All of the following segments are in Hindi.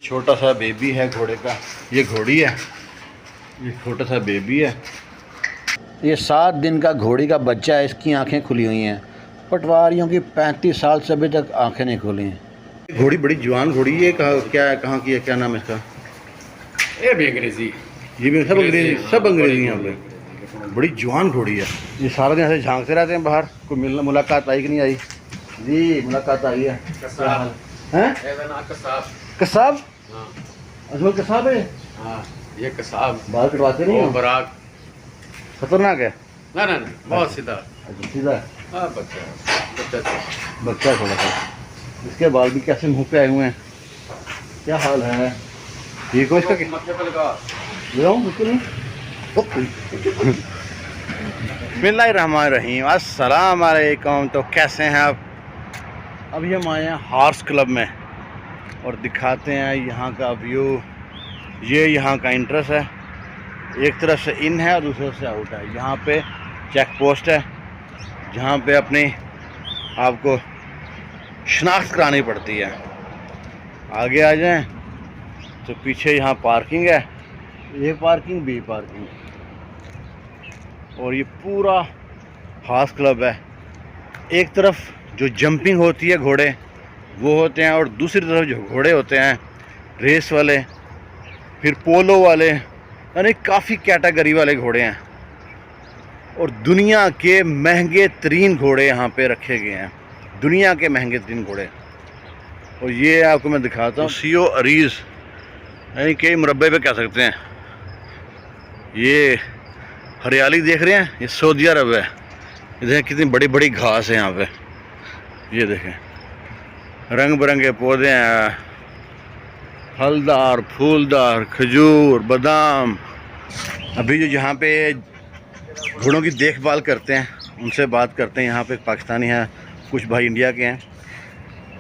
छोटा सा बेबी है घोड़े का, ये घोड़ी है, ये छोटा सा बेबी है। ये 7 दिन का घोड़ी का बच्चा है, इसकी आंखें खुली हुई हैं। पटवारियों की 35 साल से अभी तक आंखें नहीं खुली हैं। घोड़ी बड़ी जवान घोड़ी है, कहाँ की है, क्या नाम है इसका? ये भी अंग्रेजी, ये भी सब अंग्रेजी यहाँ पे। बड़ी जवान घोड़ी है। ये सारा दिन ऐसे झांकते रहते हैं बाहर। कोई मिलना मुलाकात आई कि नहीं आई? जी मुलाकात आई है। कसाब हैं? कसाब। कसाब? हाँ अजमल कसाब है? हाँ, ये कसाब। बाल कटवाते नहीं हो? बराक। खतरनाक है? ना ना ना, बहुत सीधा। अच्छा सीधा है। हाँ, बच्चा थोड़ा सा। इसके बाल भी कैसे मुंह पे आए हुए हैं। क्या हाल है? ठीक हो इसका? मत्थे पे लगा। बिस्मिल्लाहिर्रहमानिर्रहीम, अस्सलाम वालेकुम। तो कैसे हैं आप? अभी हम आए हैं हॉर्स क्लब में और दिखाते हैं यहाँ का व्यू। ये यहाँ का इंट्रेस है, एक तरफ से इन है और दूसरी तरफ से आउट है। यहाँ पे चेक पोस्ट है जहाँ पे अपनी आपको शनाख्त करानी पड़ती है। आगे आ जाएं तो पीछे यहाँ पार्किंग है, ए पार्किंग बी पार्किंग, और ये पूरा हॉर्स क्लब है। एक तरफ जो जंपिंग होती है घोड़े वो होते हैं, और दूसरी तरफ जो घोड़े होते हैं रेस वाले, फिर पोलो वाले, यानी काफ़ी कैटेगरी वाले घोड़े हैं। और दुनिया के महंगे तरीन घोड़े यहाँ पे रखे गए हैं, दुनिया के महंगे तरीन घोड़े। और ये आपको मैं दिखाता हूँ, सीओ अरीज़, यानी कई मुरब्बे पे कह सकते हैं। ये हरियाली देख रहे हैं, ये सऊदी अरब है। ये देखें कितनी बड़ी बड़ी घास है यहाँ पे। ये देखें रंग बिरंगे पौधे हैं, फलदार, फूलदार, खजूर, बादाम। अभी जो यहाँ पे घोड़ों की देखभाल करते हैं उनसे बात करते हैं। यहाँ पे पाकिस्तानी हैं, कुछ भाई इंडिया के हैं।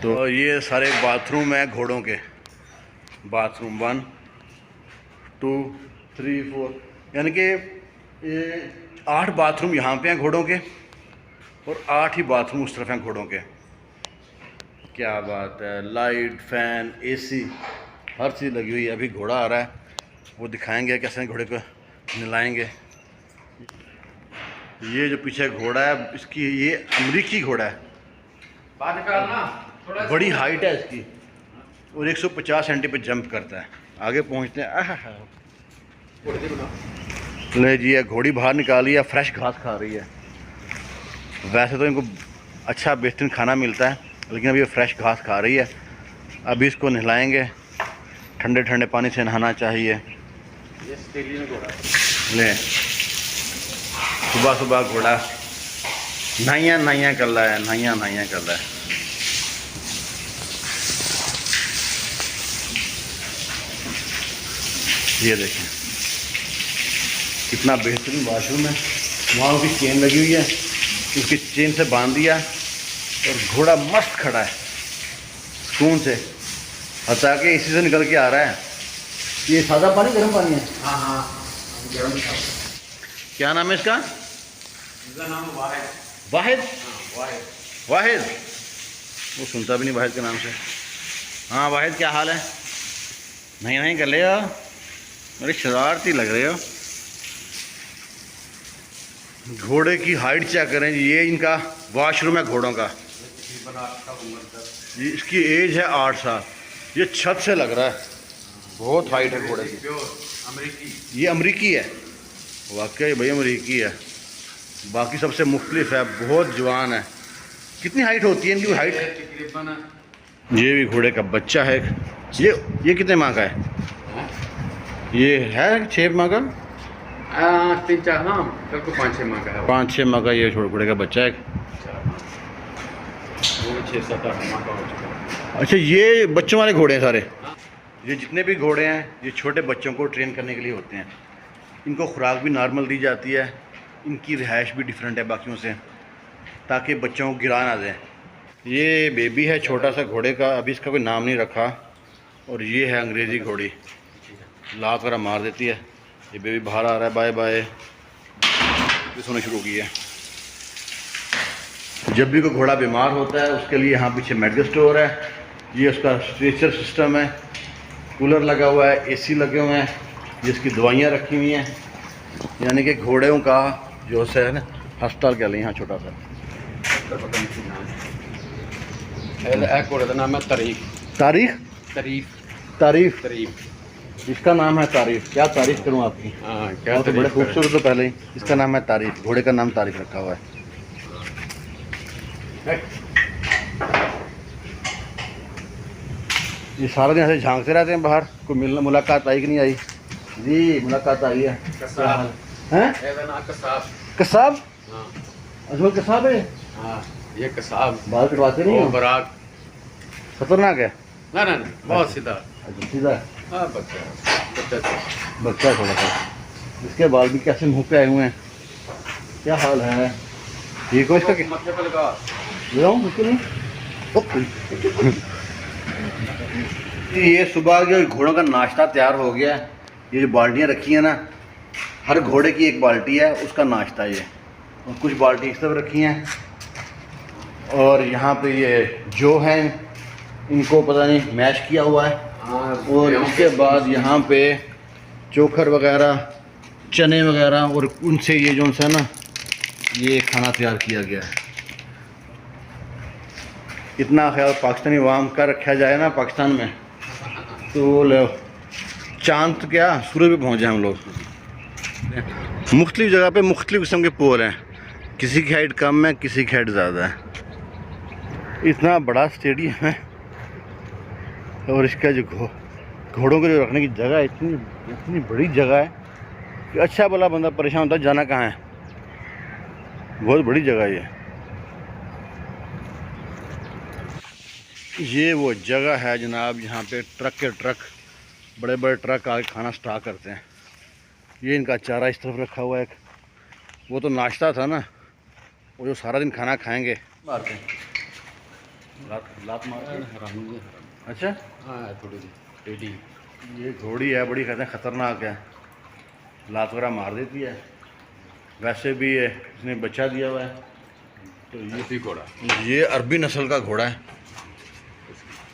तो ये सारे बाथरूम हैं घोड़ों के। बाथरूम 1 2 3 4, यानी कि ये 8 बाथरूम यहाँ पे हैं घोड़ों के, और 8 ही बाथरूम उस तरफ हैं घोड़ों के। क्या बात है, लाइट, फैन, एसी, हर चीज़ लगी हुई है। अभी घोड़ा आ रहा है, वो दिखाएंगे कैसे घोड़े को नहलाएंगे। ये जो पीछे घोड़ा है इसकी, ये अमरीकी घोड़ा है, बात निकालना, बड़ी हाइट है इसकी, और 150 सेंटी पे जंप करता है। आगे पहुँचते हैं। ले जी, घोड़ी बाहर निकाली है, फ्रेश घास खा रही है। वैसे तो इनको अच्छा बेहतरीन खाना मिलता है, लेकिन अभी ये फ्रेश घास खा रही है। अभी इसको नहलाएंगे, ठंडे ठंडे पानी से नहाना चाहिए। ये ऑस्ट्रेलियन घोड़ा ले सुबह सुबह घोड़ा नहाइयाँ कर रहा है, नहाइयाँ कर रहा है। ये देखें कितना बेहतरीन वॉशरूम है। वहाँ उसकी चेन लगी हुई है, उसकी चेन से बांध दिया और घोड़ा मस्त खड़ा है सुकून से, हटा के इसी से निकल के आ रहा है। ये सादा पानी, गर्म पानी है? हाँ हाँ, गर्म। क्या नाम है इसका? इसका नाम वाहिद। वाहिद? वाहिद। वाहिद, वो सुनता भी नहीं वाहिद के नाम से। हाँ वाहिद, क्या हाल है? नहीं कर ले हो, बड़ी शरारती लग रहे हो। घोड़े की हाइट चेक करें, ये इनका वॉशरूम है घोड़ों का। ये इसकी एज है 8 साल। ये छत से लग रहा है, बहुत हाइट है घोड़े की। अमेरिकी। ये अमरीकी है, वाकई भाई अमरीकी है। बाकी सबसे मुख्तलिफ है, बहुत जवान है। कितनी हाइट होती है इनकी हाइट? तकरीबन। ये भी घोड़े का बच्चा है। ये कितने माह का है? ये है 6 माह का? 3-4, हाँ, कल को 5-6 माह का है। 5-6 माह का ये छोटे घोड़े का बच्चा है। वो 6-7-8 माह का हो चुका है। अच्छा, ये बच्चों वाले घोड़े हैं सारे? ये जितने भी घोड़े हैं ये छोटे बच्चों को ट्रेन करने के लिए होते हैं। इनको खुराक भी नॉर्मल दी जाती है, इनकी रिहाइश भी डिफरेंट है बाकियों से, ताकि बच्चों को गिरा ना दें। ये बेबी है छोटा सा घोड़े का, अभी इसका कोई नाम नहीं रखा। और ये है अंग्रेज़ी घोड़ी, लात वगैरह मार देती है। ये बेबी बाहर आ रहा है, बाय बाय, ये सोने शुरू की है। जब भी कोई घोड़ा बीमार होता है उसके लिए यहाँ पीछे मेडिकल स्टोर है। ये उसका स्ट्रेचर सिस्टम है, कूलर लगा हुआ है, एसी लगे हुए हैं, जिसकी दवाइयाँ रखी हुई हैं, यानी कि घोड़ों का जो है ना अस्पताल कह लें यहाँ छोटा सा। घोड़े का नाम है तारीफ। तारीख तारीफ तारीफ तारीफ। इसका नाम है तारीफ। क्या तारीफ करूँ आपकी? हाँ क्या तो बड़े खूबसूरत। तो पहले ही इसका नाम है तारीफ, घोड़े का नाम तारीफ रखा हुआ है। ये सारा दिन ऐसे झांकते रहते हैं बाहर, कोई मिलना मुलाकात आई कि नहीं आई? जी मुलाकात आई है। कसाब हैं? कसाब। कसाब? हाँ अजमल कसाब है? हाँ ये कसाब। बाल कटवाते नहीं वो हो? बराक। खतरनाक है? ना ना ना बहुत सीधा। अच्छा सीधा है। हाँ बच्चा बच्चा है थोड़ा सा। इसके बाल भी कैसे मुँह पे आए हुए हैं। क्या हाल है? ठीक हो? इसका मत्थे पे लगा। ले आऊँ उसको? नहीं ये सुबह के घोड़ों का नाश्ता तैयार हो गया है। ये जो बाल्टियाँ रखी हैं ना, हर घोड़े की एक बाल्टी है, उसका नाश्ता ये। और कुछ बाल्टी इस तरफ रखी हैं, और यहाँ पे ये जो हैं इनको पता नहीं मैश किया हुआ है। और इसके बाद यहाँ पे चोखर वगैरह, चने वगैरह, और उनसे ये जो है ना ये खाना तैयार किया गया है। इतना ख्याल पाकिस्तानी अवाम का रखा जाए ना पाकिस्तान में, तो चांद तो क्या सूरज पे पहुँच जाए हम लोग। मुख्तलिफ जगह पे मुख्तलिफ किस्म के पोल हैं, किसी की हाइट कम है, किसी की हाइट ज़्यादा है। इतना बड़ा स्टेडियम है, और इसका जो घोड़ों को जो रखने की जगह है, इतनी बड़ी जगह है कि अच्छा भला बंदा परेशान होता है जाना कहाँ है। बहुत बड़ी जगह है ये वो जगह है जनाब, यहाँ पे ट्रक के ट्रक, बड़े बड़े ट्रक आके खाना स्टॉक करते हैं। ये इनका चारा इस तरफ रखा हुआ है। वो तो नाश्ता था ना, वो जो सारा दिन खाना खाएंगे मारते हैं, लात मारते हैं। अच्छा हाँ थोड़ी टेढ़ी। ये घोड़ी है, बड़ी कहते हैं ख़तरनाक है, लात वगैरह मार देती है। वैसे भी ये इसने बच्चा दिया हुआ है। तो ये घोड़ा, ये अरबी नस्ल का घोड़ा है,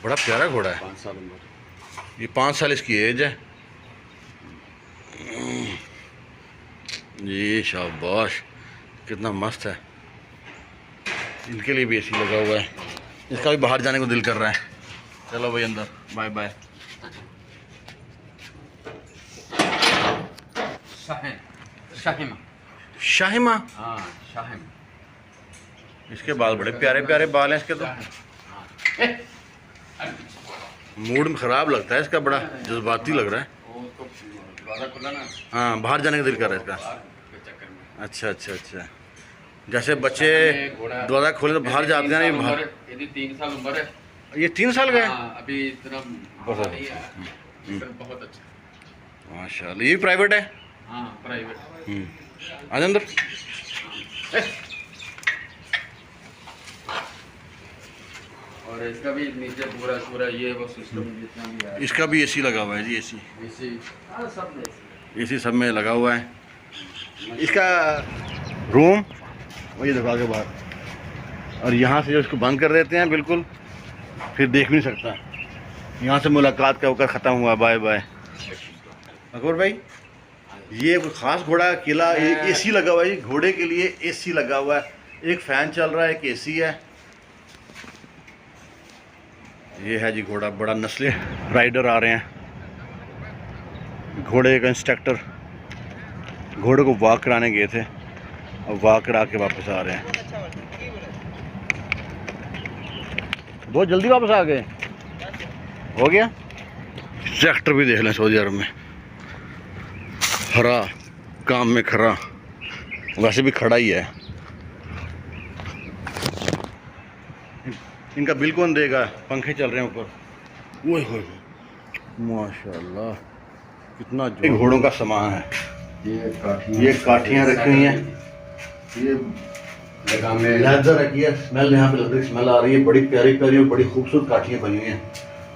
बड़ा प्यारा घोड़ा है। 5 साल उम्र। ये 5 साल इसकी एज है। ये शाबाश, कितना मस्त है। इनके लिए भी एसी लगा हुआ है। इसका भी बाहर जाने को दिल कर रहा है। चलो भाई अंदर, बाय बाय। शाहिमा। शाहिमा? हाँ शाहिम। इसके बाल बड़े प्यारे प्यारे बाल हैं इसके। तो मूड ख़राब लगता है इसका, बड़ा जज्बाती लग रहा है। हाँ बाहर जाने का दिल कर रहा है इसका। अच्छा अच्छा अच्छा, जैसे बच्चे दरवाज़ा खोले तो बाहर जाते हैं ना, ये बाहर। यदि 3 साल उम्र है। ये 3 साल का है? अभी इतना बहुत नहीं है। बहुत अच्छा माशाल्लाह। ये प्राइवेट है? हाँ प्राइवेट। आज अंदर। और इसका भी नीचे पूरा पूरा ये वो सिस्टम जितना भी है। इसका भी एसी लगा हुआ है जी, एसी सब एसी सब में लगा हुआ है। इसका रूम वही दिखा के बाहर, और यहाँ से जो इसको बंद कर देते हैं बिल्कुल, फिर देख भी नहीं सकता। यहाँ से मुलाकात का होकर ख़त्म हुआ, बाय बाय। अकबर भाई ये कोई ख़ास घोड़ा है, किला, एसी लगा हुआ है जी, घोड़े के लिए एसी लगा हुआ है। एक फ़ैन चल रहा है, एक एसी है। ये है जी घोड़ा, बड़ा नस्ली राइडर आ रहे हैं। घोड़े का इंस्ट्रक्टर घोड़े को वॉक कराने गए थे, अब वॉक करा के वापस आ रहे हैं। बहुत जल्दी वापस आ गए, हो गया। ट्रैक्टर भी देख लें सऊदी अरब में, हरा काम में खरा, वैसे भी खड़ा ही है। इनका बिल कौन देगा? पंखे चल रहे हैं ऊपर। ओए होए माशाल्लाह, कितना घोड़ों का सामान है। ये काठियाँ रखी हुई हैं, ये लेदर रखी है। स्मेल यहाँ पे लग रही, स्मेल आ रही है। बड़ी प्यारी प्यारी और बड़ी खूबसूरत काठियाँ बनी हुई हैं,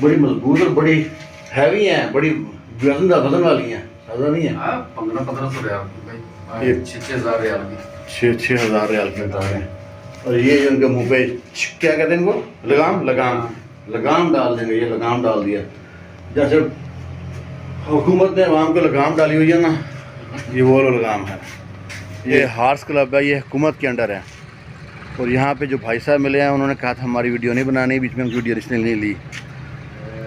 बड़ी मजबूत और बड़ी हैवी हैं, बड़ी वजन वाली हैं। ज़्यादा नहीं है। 1500 रियाल भाई, 6,000 रियाल की। 6,000 रियाल की बता रहे हैं। और ये जो उनके मुँह पे क्या कहते हैं इनको, लगाम लगाम लगाम डाल देंगे। ये लगाम डाल दिया, जैसे हुकूमत ने अवाम को लगाम डाली हुई है ना, ये वो लगाम है। ये हार्स क्लब है, ये हुकूमत के अंडर है। और यहाँ पे जो भाई साहब मिले हैं उन्होंने कहा था हमारी वीडियो नहीं बनानी, बीच में उनकी वीडियो इसने नहीं ली।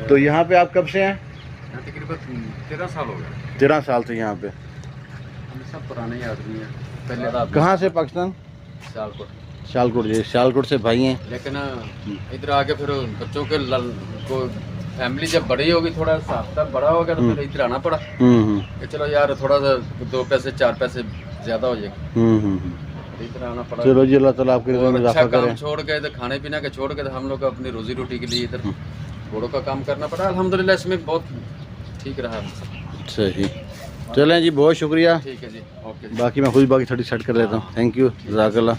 तो यहाँ पे आप कब से हैं? तकरीबन 13 साल हो गए। 13 साल से यहाँ पे। हम सब पुराने ही आदमी हैं। पहले कहाँ से? पाकिस्तान सियालकोट। सियालकोट। जी सियालकोट से भाई हैं। लेकिन इधर आके फिर बच्चों के को फैमिली जब बड़ी होगी, थोड़ा सा बड़ा हो गया तो फिर इधर आना पड़ा कि चलो यार थोड़ा सा 2 पैसे 4 पैसे ज़्यादा हो जाएगा, इधर आना पड़ा। चलो जी, अल्लाह ताला आपके रिज़्क़ में अच्छा इजाफा काम करें। छोड़ के इधर खाने पीने के छोड़ के तो हम लोग अपनी रोजी रोटी के लिए इधर घोड़ों का काम करना पड़ा। अल्हम्दुलिल्लाह इसमें बहुत ठीक रहा। सही, चलें जी, बहुत शुक्रिया। ठीक है जी, ओके। बाकी मैं खुद बाकी थोड़ी सेट कर लेता हूँ। थैंक यू, जज़ाकल्लाह।